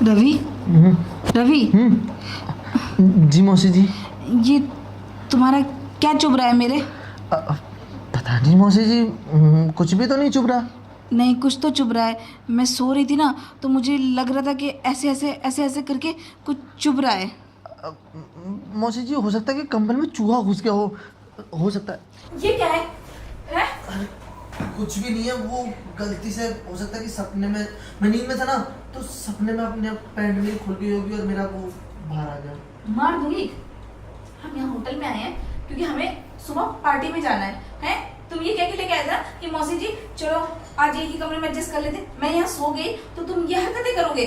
रवि। रवि, जी मौसी जी। ये तुम्हारा क्या चुभ रहा है मेरे? पता नहीं मौसी जी, कुछ भी तो नहीं चुभ रहा। नहीं, कुछ तो चुभ रहा है। मैं सो रही थी ना, तो मुझे लग रहा था कि ऐसे ऐसे ऐसे ऐसे करके कुछ चुभ रहा है। मौसी जी, हो सकता है कि कंबल में चूहा घुस गया हो सकता है। ये क्या है? हैं? कुछ भी नहीं है, वो गलती से हो सकता है कि सपने में, मैं नींद में था ना, तो सपने में अपने पैंट मेरी खुल गई होगी और मेरा वो बाहर आ गया। मार दूंगी। हम यहाँ होटल में आए हैं क्योंकि हमें सुबह पार्टी में जाना है। हैं? तुम ये कह के लेके आए थे ना कि मौसी जी चलो आज एक ही कमरे में एडजस्ट कर लेते। मैं यहाँ सो गई तो तुम ये हरकतें करोगे?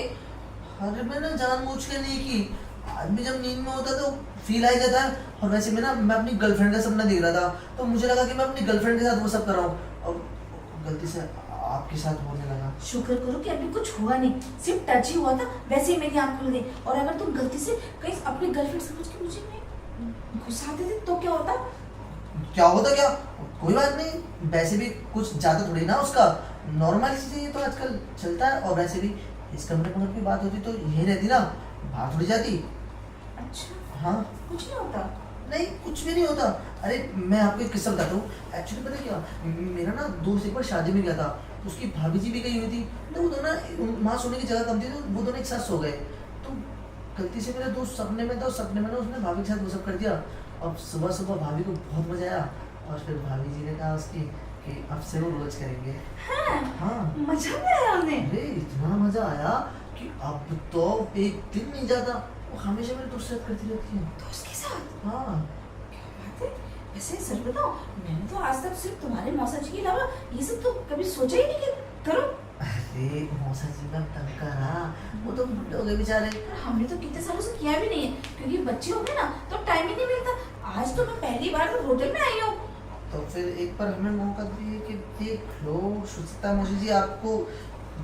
अरे मैंने जानबूझ के नहीं की। आदमी जब नींद में होता है तो फील आ ही जाता है। और वैसे में ना, मैं अपनी गर्लफ्रेंड का सपना देख रहा था, तो मुझे लगा कि मैं अपनी गर्लफ्रेंड के साथ वो सब कर रहा हूँ, और गलती से आपके साथ होने लगा। शुक्र करो कि अभी कुछ हुआ नहीं, सिर्फ टच ही हुआ था, वैसे ही मेरी आंख खुल गई। और अगर तुम गलती से कहीं अपनी गर्लफ्रेंड समझ के मुझे में घुसा देते तो क्या होता? क्या होता क्या? कोई बात नहीं, वैसे भी कुछ ज्यादा थोड़ी ना उसका, नॉर्मल चीजें ये तो आजकल चलता है। और वैसे भी इस कमरे में की बात होती तो यही रहती ना, बाहर थोड़ी जाती। अच्छा, हाँ, कुछ नहीं होता? नहीं कुछ भी नहीं होता। अरे मैं आपको एक किस्सा बताता हूँ। एक्चुअली पता है क्या, मेरा ना दोस्त एक बार शादी में गया था, तो उसकी भाभी जी भी गई हुई थी, तो वो दोनों वहाँ सोने की जगह कम थी, तो वो दोनों एक साथ सो गए। तो गलती से मेरा दोस्त सपने में था, और सपने में ना उसने भाभी के साथ वो सब कर दिया। अब सुबह सुबह भाभी को बहुत मजा आया, और फिर भाभी जी ने कहा उसकी कि अब से वो रोज करेंगे। हाँ, हाँ, मजा भी आया उन्हें? अरे इतना मजा आया कि अब तो एक दिन नहीं जाता, वो हमेशा मेरे दोस्त से करती रहती है। तो उसके साथ? हाँ। क्या बात है। वैसे सच बताओ, मैंने तो आज तक सिर्फ तुम्हारे मौसा जी के अलावा ये सब तो कभी सोचा ही नहीं कि करो। अरे मौसा जी का तंग करा, वो तो बुढ़े हो गए बेचारे। हमने तो कितने सालों से किया भी नहीं है, क्योंकि बच्चे हो गए ना तो टाइम ही नहीं मिलता। आज तो मैं पहली बार तो होटल में आई हूँ। तो फिर एक बार हमें मौका दिए कि देख लो। सोचता मौसी जी, आपको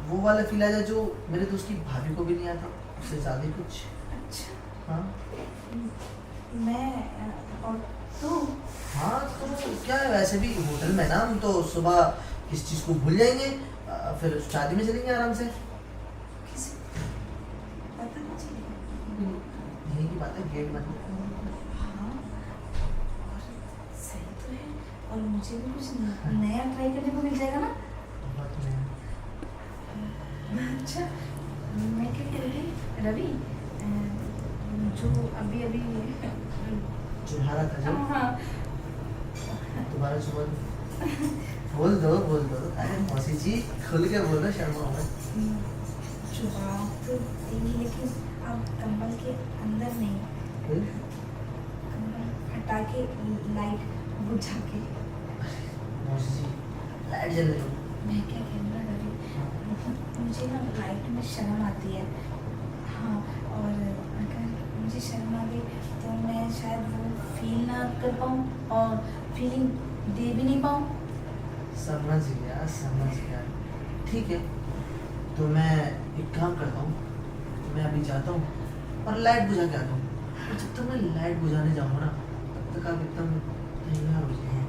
वो वाला फील आ जाए जो मेरे दोस्त की भाभी को भी नहीं आता, उससे ज्यादा ही कुछ। अच्छा। हाँ। मैं और तू? हाँ तो क्या है, वैसे भी होटल में ना हम तो सुबह इस चीज को भूल जाएंगे, फिर शादी में चलेंगे आराम से। किसी पता नहीं चलेगा। यही की बात है, गेट बंद। हाँ, और सही तो है, और मुझे भी कुछ नया ट्राई करने को मिल जाएगा ना। बहुत नया। अच्छा, मैं क्या कह रही रवि, जो अभी अभी चुनहारा था जो, हाँ, दोबारा सुबह बोल दो बोल दो। अरे मौसी जी खुल के बोल दो, शर्मा मत। जवाब तो देंगी, लेकिन अब कंबल के अंदर नहीं, फिर कंबल हटा के लाइट बुझा के। मौसी जी लाइट जल रही। मैं क्या कह रहा रवि, मुझे ना लाइट में शर्म आती है। हाँ, और अगर मुझे शर्म आ गई तो मैं शायद वो फील ना कर पाऊँ और फीलिंग दे भी नहीं पाऊँ। समझ गया समझ गया। ठीक है, तो मैं एक काम करता हूँ, मैं अभी जाता हूँ और लाइट बुझा के आता हूँ। और जब तक मैं लाइट बुझाने जाऊँगा ना, तब तक आप एकदम तैयार हो जाइए।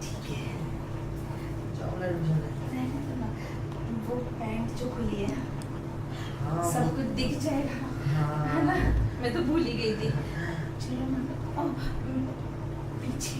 ठीक है, जाओ लाइट बुझाने। रहने दो ना, वो पैंट जो खुली है हाँ सब वो- कुछ दिख जाएगा, है ना? हाँ मैं तो भूल ही गई थी। चलो ना। पीछे